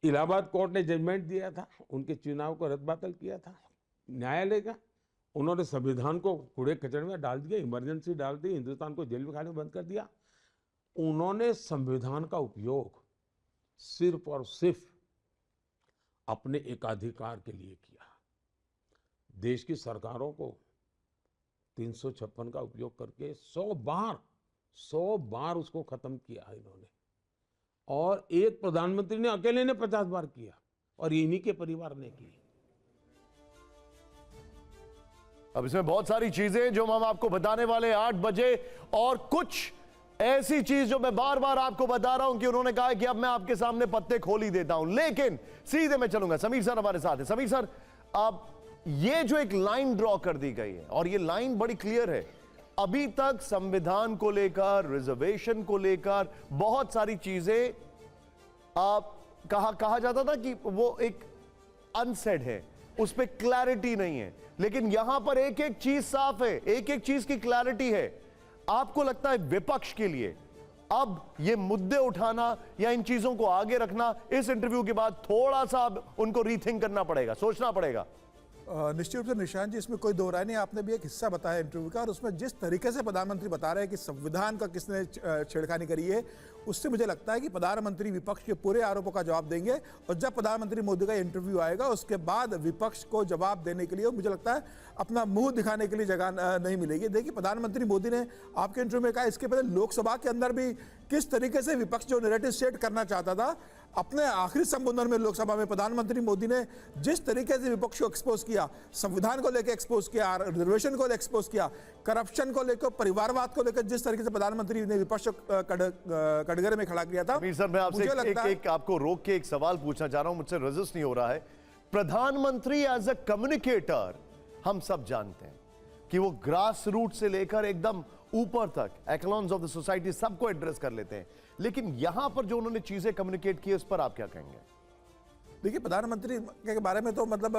Allahabad court ने judgement दिया था, उनके चुनाव को रद्द-बातल किया था न्यायालय का। उन्होंने संविधान को कूड़े कचरे में डाल दिया, इमरजेंसी डाल दी, हिंदुस्तान को जेल में खाने बंद कर दिया। उन्होंने संविधान का उपयोग सिर्फ और सिर्फ अपने एकाधिकार के लिए किया। देश की सरकारों को 356 का उपयोग करके 100 बार उसको खत्म किया इन्होंने, और एक प्रधानमंत्री ने अकेले ने 50 बार किया, और इन्हीं के परिवार ने की। अब इसमें बहुत सारी चीजें जो हम आपको बताने वाले 8 बजे, और कुछ ऐसी चीज जो मैं बार बार आपको बता रहा हूं कि उन्होंने कहा कि अब मैं आपके सामने पत्ते खोल ही देता हूं, लेकिन सीधे मैं चलूंगा। समीर सर हमारे साथ है। समीर सर, अब ये जो एक लाइन ड्रॉ कर दी गई है, और ये लाइन बड़ी क्लियर है, अभी तक संविधान को लेकर, रिजर्वेशन को लेकर बहुत सारी चीजें कहा जाता था कि वो एक अनसेड है, उस पर क्लैरिटी नहीं है, लेकिन यहां पर एक एक चीज साफ है, एक एक चीज की क्लैरिटी है। आपको लगता है विपक्ष के लिए अब ये मुद्दे उठाना या इन चीजों को आगे रखना इस इंटरव्यू के बाद थोड़ा सा अब उनको रीथिंक करना पड़ेगा, सोचना पड़ेगा? निश्चित रूप से निशांत जी, इसमें कोई दो राय नहीं। आपने भी एक हिस्सा बताया इंटरव्यू का, और उसमें जिस तरीके से प्रधानमंत्री बता रहे हैं कि संविधान का किसने छेड़खानी करी है, उससे मुझे लगता है कि प्रधानमंत्री विपक्ष के पूरे आरोपों का जवाब देंगे। और जब प्रधानमंत्री मोदी का इंटरव्यू आएगा, उसके बाद विपक्ष को जवाब देने के लिए मुझे लगता है अपना मुंह दिखाने के लिए जगह नहीं मिलेगी। देखिए, प्रधानमंत्री मोदी ने आपके इंटरव्यू में कहा, इसके पहले लोकसभा के अंदर भी किस तरीके से विपक्ष जो नैरेटिव सेट करना चाहता था, अपने आखिरी संबोधन में लोकसभा में प्रधानमंत्री मोदी ने जिस तरीके से विपक्ष को एक्सपोज किया, संविधान को लेकर एक्सपोज किया, रिजर्वेशन को एक्सपोज किया, करप्शन को लेकर, परिवारवाद को लेकर जिस तरीके से प्रधानमंत्री ने विपक्ष को कटघरे में खड़ा किया था। सर, मैं आपसे एक आपको रोक के एक सवाल पूछना चाह रहा हूं, मुझसे रेजिस्ट नहीं हो रहा है। प्रधानमंत्री एज अ कम्युनिकेटर, हम सब जानते हैं कि वो ग्रास रूट से लेकर एकदम ऊपर तक एक्लॉन्स ऑफ द सोसाइटी सबको एड्रेस कर लेते हैं, लेकिन यहां पर जो उन्होंने चीजें कम्युनिकेट की, उस पर आप क्या कहेंगे? देखिए, प्रधानमंत्री के बारे में तो मतलब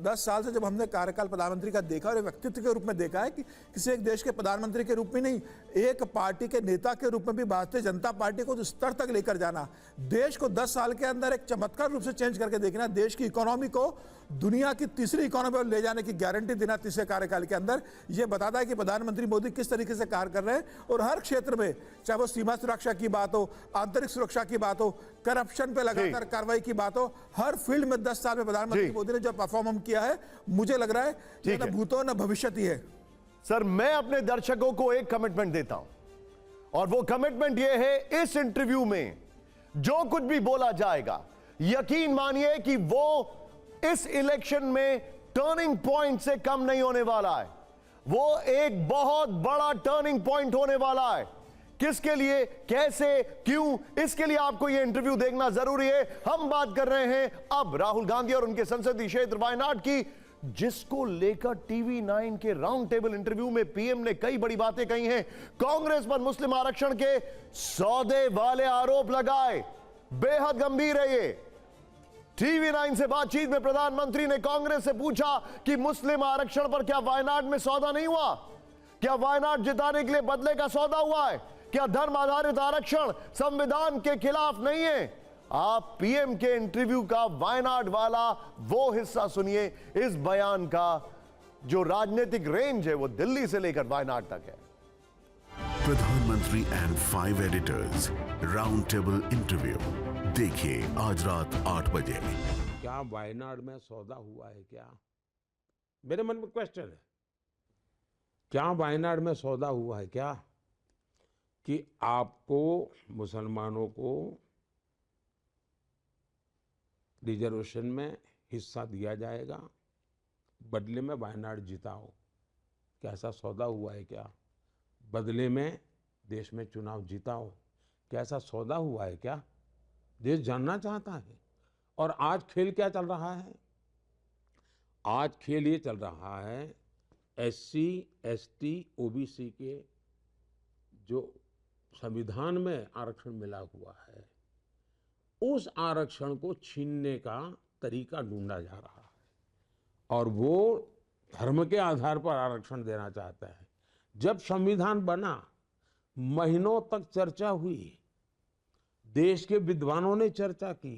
10 साल से जब हमने कार्यकाल प्रधानमंत्री का देखा और व्यक्तित्व के रूप में देखा है कि किसी एक देश के प्रधानमंत्री के रूप में नहीं, एक पार्टी के नेता के रूप में भी भारतीय जनता पार्टी को उस स्तर तक लेकर जाना, देश को 10 साल के अंदर एक चमत्कार रूप से चेंज करके देखना, देश की इकोनॉमी को दुनिया की तीसरी इकोनॉमी पर ले जाने की गारंटी देना तीसरे कार्यकाल के अंदर, यह बताता है कि प्रधानमंत्री मोदी किस तरीके से कार्य कर रहे हैं। और हर क्षेत्र में, चाहे वो सीमा सुरक्षा की बात हो, आंतरिक सुरक्षा की बात हो, करप्शन पे लगातार कार्रवाई की बात हो, हर फील्ड में 10 साल में प्रधानमंत्री मोदी ने जो परफॉर्म किया है, मुझे लग रहा है न भूतो न भविष्यति है। सर, मैं अपने दर्शकों को एक कमिटमेंट देता हूं, और वो कमिटमेंट ये है, इस इंटरव्यू में जो कुछ भी बोला जाएगा, यकीन मानिए कि वो इस इलेक्शन में टर्निंग पॉइंट से कम नहीं होने वाला है। वो एक बहुत बड़ा टर्निंग पॉइंट होने वाला है। किसके लिए, कैसे, क्यों, इसके लिए आपको यह इंटरव्यू देखना जरूरी है। हम बात कर रहे हैं अब राहुल गांधी और उनके संसदीय क्षेत्र वायनाड की, जिसको लेकर टीवी 9 के राउंड टेबल इंटरव्यू में पीएम ने कई बड़ी बातें कही हैं। कांग्रेस पर मुस्लिम आरक्षण के सौदे वाले आरोप लगाए, बेहद गंभीर है ये। टीवी 9 से बातचीत में प्रधानमंत्री ने कांग्रेस से पूछा कि मुस्लिम आरक्षण पर क्या वायनाड में सौदा नहीं हुआ? क्या वायनाड जिताने के लिए बदले का सौदा हुआ है? क्या धर्म आधारित आरक्षण संविधान के खिलाफ नहीं है? आप पीएम के इंटरव्यू का वायनाड वाला वो हिस्सा सुनिए, इस बयान का जो राजनीतिक रेंज है वो दिल्ली से लेकर वायनाड तक है। प्रधानमंत्री and 5 editors round table interview देखिए आज रात 8 बजे। क्या वायनाड में सौदा हुआ है? क्या मेरे मन में क्वेश्चन है, क्या वायनाड में सौदा हुआ है? क्या कि आपको मुसलमानों को रिजर्वेशन में हिस्सा दिया जाएगा, बदले में वायनाड जिताओ, क्या ऐसा सौदा हुआ है? क्या बदले में देश में चुनाव जिताओ, क्या ऐसा सौदा हुआ है? क्या देश जानना चाहता है। और आज खेल क्या चल रहा है? आज खेल ये चल रहा है, SC, ST, OBC के जो संविधान में आरक्षण मिला हुआ है, उस आरक्षण को छीनने का तरीका ढूंढा जा रहा है, और वो धर्म के आधार पर आरक्षण देना चाहता है। जब संविधान बना, महीनों तक चर्चा हुई, देश के विद्वानों ने चर्चा की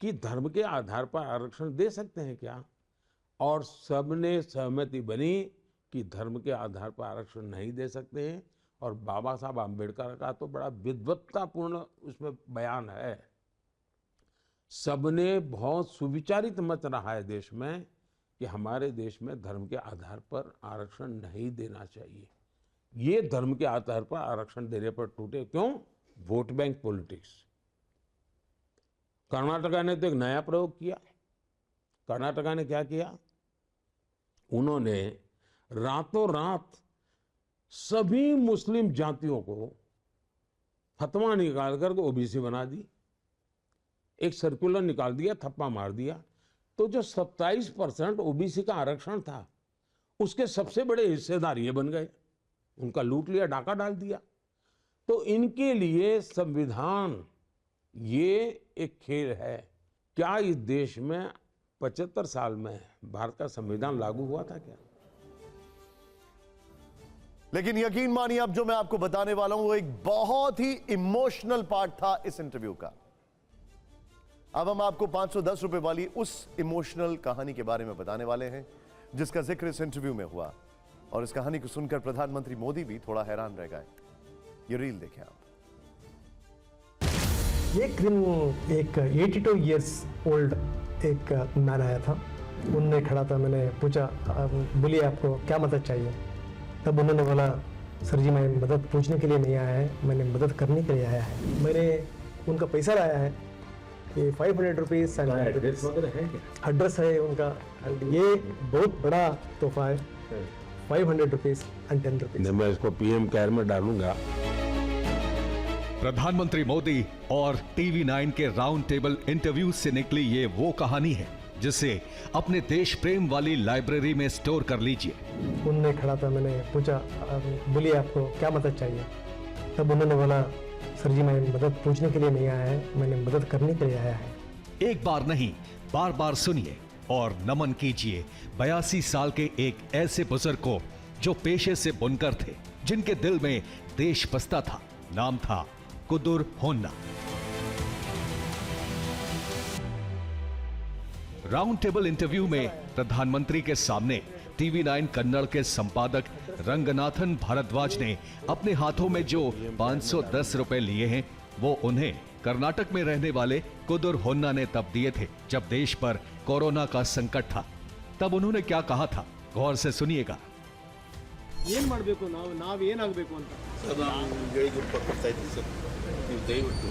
कि धर्म के आधार पर आरक्षण दे सकते हैं क्या, और सबने सहमति बनी कि धर्म के आधार पर आरक्षण नहीं दे सकते हैं। और बाबा साहब आम्बेडकर का तो बड़ा विद्वत्तापूर्ण उसमें बयान है। सबने बहुत सुविचारित मत रहा है देश में कि हमारे देश में धर्म के आधार पर आरक्षण नहीं देना चाहिए। ये धर्म के आधार पर आरक्षण देने पर टूटे क्यों? Vote bank politics. कर्नाटका ने तो एक नया प्रयोग किया। कर्नाटका ने क्या किया? उन्होंने रातों रात सभी मुस्लिम जातियों को फतवा निकाल कर ओबीसी बना दी। एक सर्कुलर निकाल दिया, थप्पा मार दिया। तो जो 27% ओबीसी का आरक्षण था, उसके सबसे बड़े हिस्सेदार ये बन गए। उनका लूट लिया, डाका डाल दिया। तो इनके लिए संविधान ये एक खेल है। क्या इस देश में 75 साल में भारत का संविधान लागू हुआ था क्या? लेकिन यकीन मानिए, अब जो मैं आपको बताने वाला हूं वो एक बहुत ही इमोशनल पार्ट था इस इंटरव्यू का। अब हम आपको 510 रुपए वाली उस इमोशनल कहानी के बारे में बताने वाले हैं जिसका जिक्र इस इंटरव्यू में हुआ। और इस कहानी को सुनकर प्रधानमंत्री मोदी भी थोड़ा हैरान रह गए। ये रील देखें आप। एक दिन एक 82 इयर्स ओल्ड एक मैन आया था। उनने खड़ा था, मैंने पूछा, बोलिए आपको क्या मदद चाहिए? तब उन्होंने बोला, सर जी मैं मदद पूछने के लिए नहीं आया है, मैंने मदद करने के लिए आया है। मैंने उनका पैसा लाया है, ये 500 रुपीज़ एड्रेस है उनका। ये बहुत बड़ा तोहफा है, 500 रुपीज़ एंड 10 रुपीज़। मैं इसको पीएम केयर में डालूंगा। प्रधानमंत्री मोदी और टीवी 9 के राउंड टेबल इंटरव्यू से निकली ये वो कहानी है जिसे अपने देश प्रेम वाली लाइब्रेरी में स्टोर कर लीजिए। उनने खड़ा था, मैंने पूछा, बोलिए आपको क्या मदद चाहिए? तब उन्होंने बोला, सर जी मैं मदद पूछने के लिए नहीं आया है, मैंने मदद करने के लिए आया है। एक बार नहीं, बार बार सुनिए और नमन कीजिए 82 साल के एक ऐसे बुजुर्ग को जो पेशे से बुनकर थे, जिनके दिल में देश बसता था। नाम था कुदुर होन्ना। राउंड टेबल इंटरव्यू में प्रधानमंत्री के सामने टीवी 9 कन्नड़ के संपादक रंगनाथन भारद्वाज ने अपने हाथों में जो 510 रुपए लिए हैं, वो उन्हें कर्नाटक में रहने वाले कुदुर होन्ना ने तब दिए थे जब देश पर कोरोना का संकट था। तब उन्होंने क्या कहा था, गौर से सुनिएगा। ಏನ್ ಮಾಡಬೇಕು, ನಾವು ಏನಾಗಬೇಕು ಅಂತ ಸರ್, ನಾವು ಹೇಳಿದ ರೂಪಾಯಿ ಕೊಡ್ತಾ ಇದ್ದೀವಿ ಸರ್, ನೀವು ದಯವಿಟ್ಟು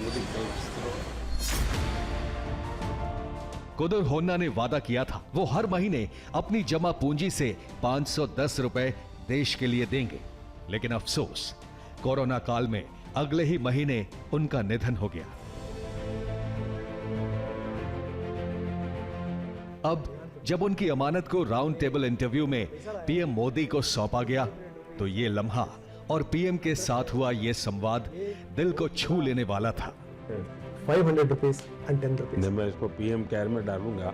ಮೋದಿ ಕಳಿಸ್ತಿರೋ। कुदुर होन्ना ने वादा किया था वो हर महीने अपनी जमा पूंजी से 510 रुपए देश के लिए देंगे, लेकिन अफसोस कोरोना काल में अगले ही महीने उनका निधन हो गया। अब जब उनकी अमानत को राउंड टेबल इंटरव्यू में पीएम मोदी को सौंपा गया तो ये लम्हा और पीएम के साथ हुआ ये संवाद दिल को छू लेने वाला था। 500 रुपीज़ एंड 10 रुपीज़। मैं इसको पीएम केयर में डालूंगा।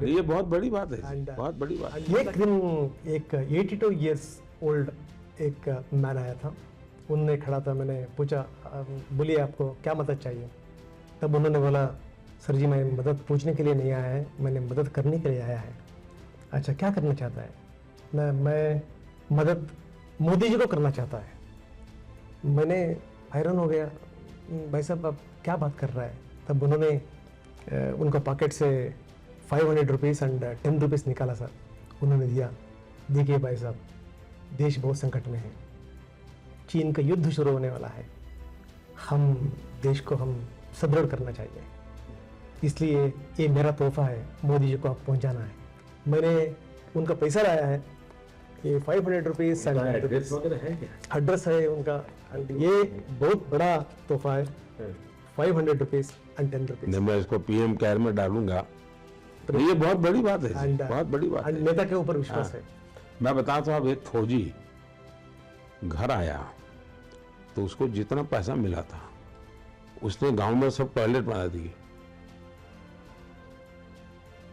ये बहुत बड़ी बात है, बहुत बड़ी बात है। एक दिन एक 82 इयर्स ओल्ड एक मैन आया था। उनने खड़ा था, मैंने पूछा, बोलिए आपको क्या मदद चाहिए? तब उन्होंने बोला, सर जी मैं मदद पूछने के लिए नहीं आया है, मैंने मदद करने के लिए आया है। अच्छा, क्या करना चाहता है? मैं मदद मोदी जी को करना चाहता है। मैंने हैरान हो गया, भाई साहब आप क्या बात कर रहा है? तब उन्होंने उनका पॉकेट से 500 रुपीज़ एंड 10 रुपीज़ निकाला सर। उन्होंने दिया। देखिए भाई साहब, देश बहुत संकट में है, चीन का युद्ध शुरू होने वाला है, हम देश को हम सुदृढ़ करना चाहिए, इसलिए ये मेरा तोहफा है, मोदी जी को आप पहुंचाना है। मैंने उनका पैसा लाया है, ये 500 रुपीज़ एड्रेस है उनका। ये बहुत बड़ा तोहफा है, 500 रुपीज़ एंड 10 रुपीज़। मैं इसको पीएम केयर में डालूंगा। ये बहुत बड़ी बात है, बहुत बड़ी बात है। नेता के ऊपर विश्वास है। मैं बताता हूँ, अब एक फौजी घर आया तो उसको जितना पैसा मिला था उसने गांव में सब टॉयलेट बना दिए।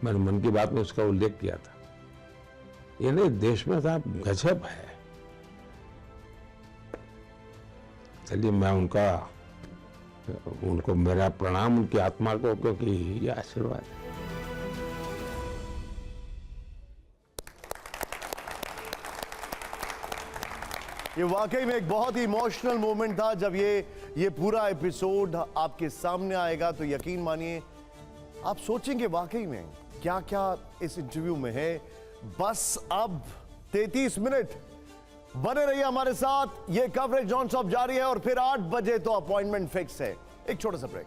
मैंने मन की बात में उसका उल्लेख किया था। ये नहीं, देश में साहब गजब है। चलिए मैं उनका उनको मेरा प्रणाम उनकी आत्मा को, क्योंकि ये आशीर्वाद है। ये वाकई में एक बहुत ही इमोशनल मोमेंट था। जब ये पूरा एपिसोड आपके सामने आएगा तो यकीन मानिए आप सोचेंगे वाकई में क्या क्या इस इंटरव्यू में है। बस अब 33 मिनट बने रहिए हमारे साथ। ये कवरेज नॉन स्टॉप जारी है और फिर 8 बजे तो अपॉइंटमेंट फिक्स है। एक छोटा सा ब्रेक।